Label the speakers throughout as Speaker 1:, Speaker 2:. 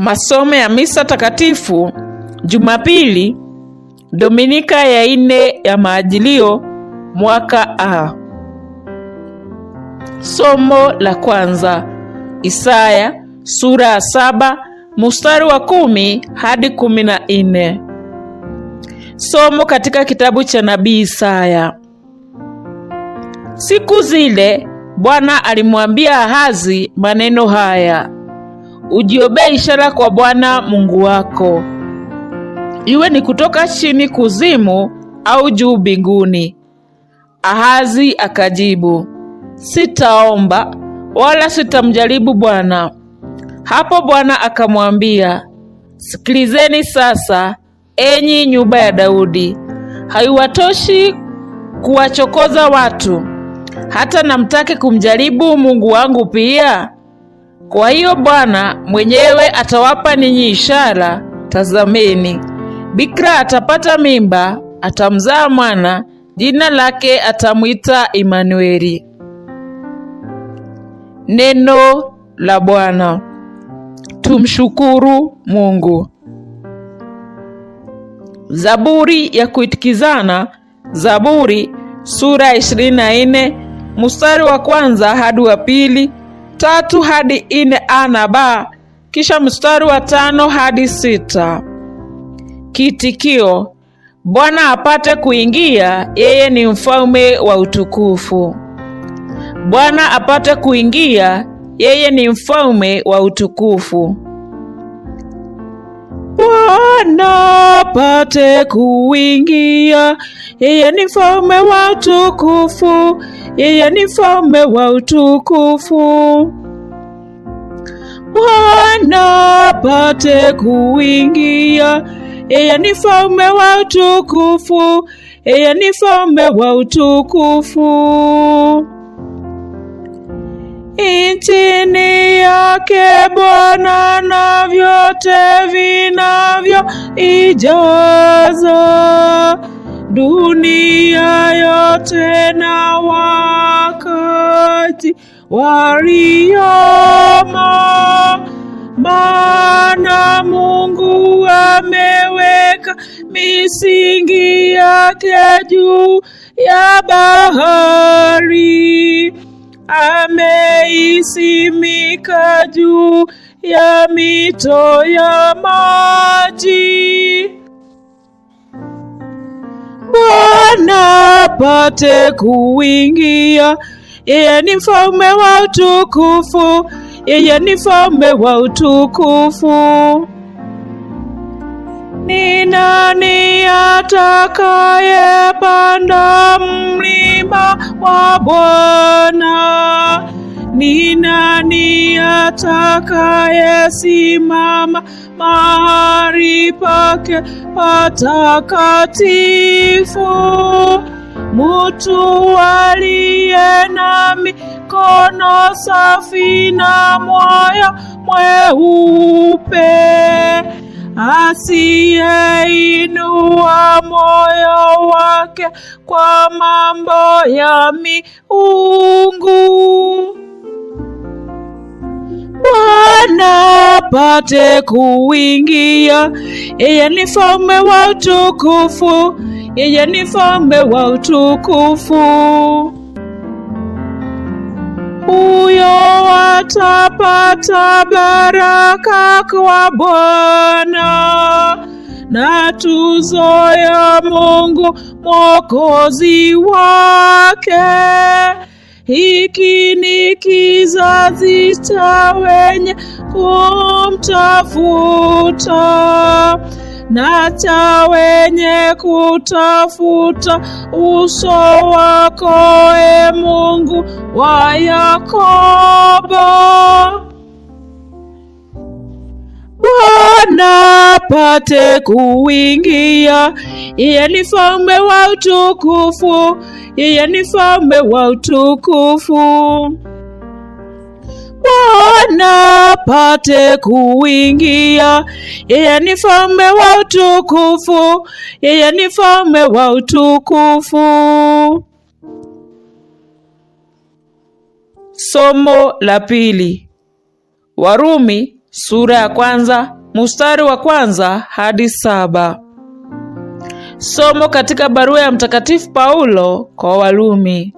Speaker 1: Masomo ya Misa Takatifu Jumapili, Dominika ya 4 ya Majilio, mwaka A. Somo la kwanza, Isaya sura ya 7 mstari wa 10 hadi 14. Somo katika kitabu cha nabii Isaya. Siku zile Bwana alimwambia Ahazi maneno haya: Ujiobee ishara kwa Bwana Mungu wako, iwe ni kutoka chini kuzimu au juu mbinguni. Ahazi akajibu, sitaomba wala sitamjaribu Bwana. Hapo Bwana akamwambia, sikilizeni sasa, enyi nyumba ya Daudi. Haiwatoshi kuwachokoza watu, hata namtake kumjaribu Mungu wangu pia? Kwa hiyo Bwana mwenyewe atawapa ninyi ishara. Tazameni, bikira atapata mimba, atamzaa mwana, jina lake atamwita Imanueli. Neno la Bwana. Tumshukuru Mungu. Zaburi ya kuitikizana. Zaburi sura 24 mstari wa 1 hadi wa 2, 3 hadi 4 a na b, kisha mstari wa 5 hadi 6. Kiitikio: Bwana apate kuingia, yeye ni mfalme wa utukufu. Bwana apate kuingia, yeye ni mfalme wa utukufu. Bwana apate kuingia, yeye ni mfalme wa utukufu, yeye ni mfalme wa utukufu. Bwana apate kuingia, yeye ni mfalme wa utukufu, yeye ni mfalme wa utukufu. Nchini yake Bwana na vyote vinavyo ijaza, dunia yote na wakati waliomo. Maana Mungu ameweka misingi yake juu ya bahari, ameisimika juu ya mito ya maji. Bwana apate kuingia, yeye ni mfalme wa utukufu, yeye ni mfalme wa utukufu. Ni nani atakayepanda mlima wa Bwana? Ni nani atakayesimama mahali pake patakatifu? Mtu aliye na mikono safi na moyo mweupe, asiyeinua moyo wake kwa mambo ya miungu. Bwana apate kuingia, yeye ni mfalme wa utukufu, yeye ni mfalme wa utukufu. Huyo atapata baraka kwa Bwana na tuzo ya Mungu Mwokozi wake. Hiki ni kizazi cha wenye kumtafuta, na cha wenye kutafuta uso wako, e Mungu wa Yakobo. Bwana apate kuingia, yeye ni mfalme wa utukufu, yeye ni mfalme wa utukufu. Bwana apate kuingia, yeye ni mfalme wa utukufu, yeye ni mfalme wa utukufu. Somo la pili. Warumi sura ya 1 mstari wa 1 hadi 7. Somo katika barua ya Mtakatifu Paulo kwa Warumi.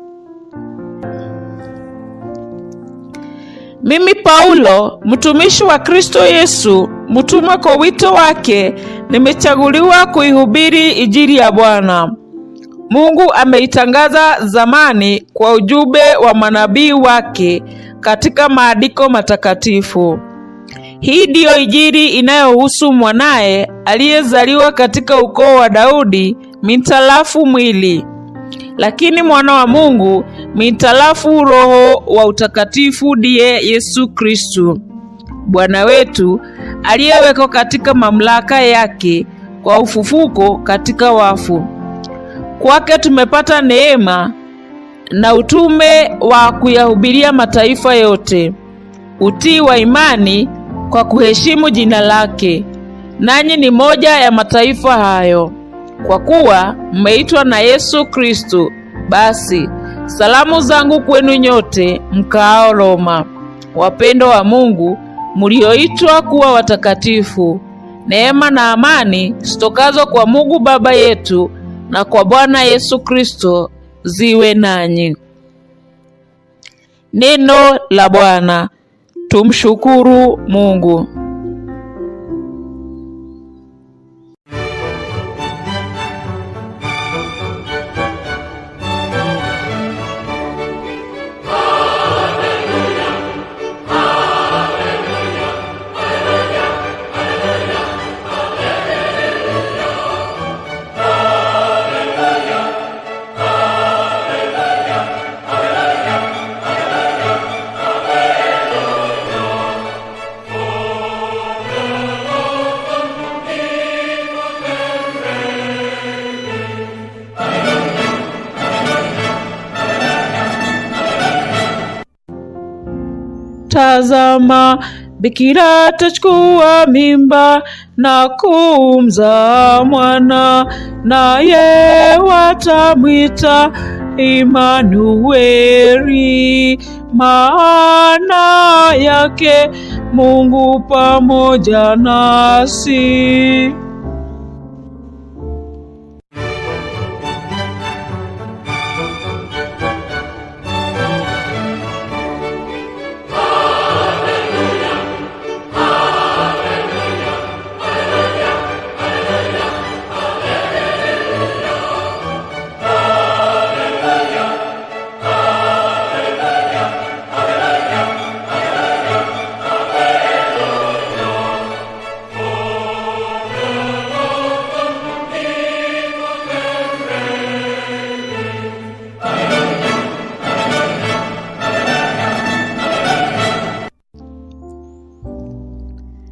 Speaker 1: Mimi Paulo, mtumishi wa Kristo Yesu, mtumwa kwa wito wake, nimechaguliwa kuihubiri Injili ya Bwana. Mungu ameitangaza zamani kwa ujumbe wa manabii wake katika maandiko matakatifu. Hii ndiyo Injili inayohusu mwanaye aliyezaliwa katika ukoo wa Daudi mintarafu mwili, lakini mwana wa Mungu mintarafu Roho wa utakatifu ndiye Yesu Kristo Bwana wetu, aliyewekwa katika mamlaka yake kwa ufufuko katika wafu. Kwake tumepata neema na utume wa kuyahubiria mataifa yote utii wa imani kwa kuheshimu jina lake. Nanyi ni moja ya mataifa hayo, kwa kuwa mmeitwa na Yesu Kristo. Basi salamu zangu kwenu nyote mkaao Roma, wapendo wa Mungu, mlioitwa kuwa watakatifu. Neema na amani zitokazo kwa Mungu Baba yetu na kwa Bwana Yesu Kristo ziwe nanyi. Neno la Bwana. Tumshukuru Mungu. Tazama, bikira atachukua mimba na kumzaa mwana, naye watamwita Imanueli, maana yake Mungu pamoja nasi.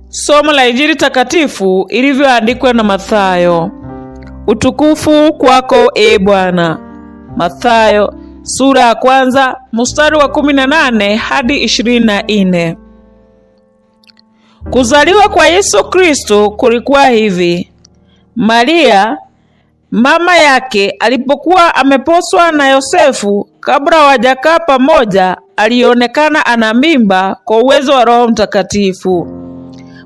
Speaker 1: Somo la Injili takatifu ilivyoandikwa na Mathayo. Utukufu kwako e Bwana. Mathayo sura ya 1 mstari wa 18 hadi 24. Kuzaliwa kwa Yesu Kristo kulikuwa hivi. Maria mama yake alipokuwa ameposwa na Yosefu, kabla hawajakaa pamoja, alionekana ana mimba kwa uwezo wa Roho Mtakatifu.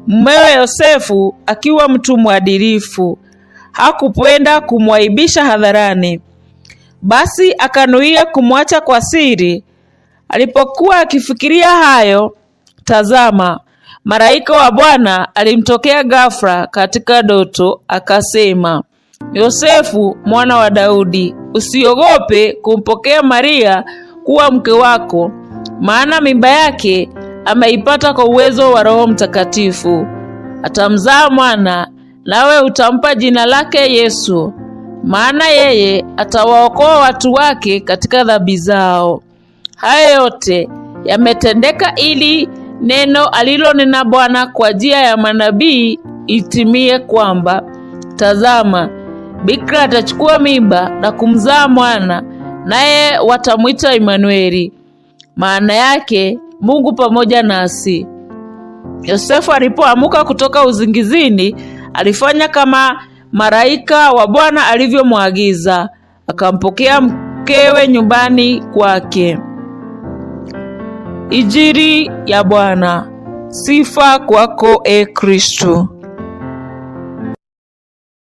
Speaker 1: Mumewe Yosefu akiwa mtu mwadilifu, hakupenda kumwaibisha hadharani. Basi akanuia kumwacha kwa siri. Alipokuwa akifikiria hayo, tazama, malaika wa Bwana alimtokea ghafla katika ndoto, akasema, Yosefu mwana wa Daudi, usiogope kumpokea Maria kuwa mke wako, maana mimba yake ameipata kwa uwezo wa Roho Mtakatifu. Atamzaa mwana, nawe utampa jina lake Yesu, maana yeye atawaokoa watu wake katika dhambi zao. Haya yote yametendeka ili neno alilonena Bwana kwa njia ya manabii itimie, kwamba tazama, bikira atachukua mimba na kumzaa mwana, naye watamwita Imanueli, maana yake Mungu pamoja nasi. Yosefu alipoamuka kutoka uzingizini, alifanya kama malaika wa Bwana alivyomwagiza, akampokea mkewe nyumbani kwake. Injili ya Bwana. Sifa kwako, e Kristo.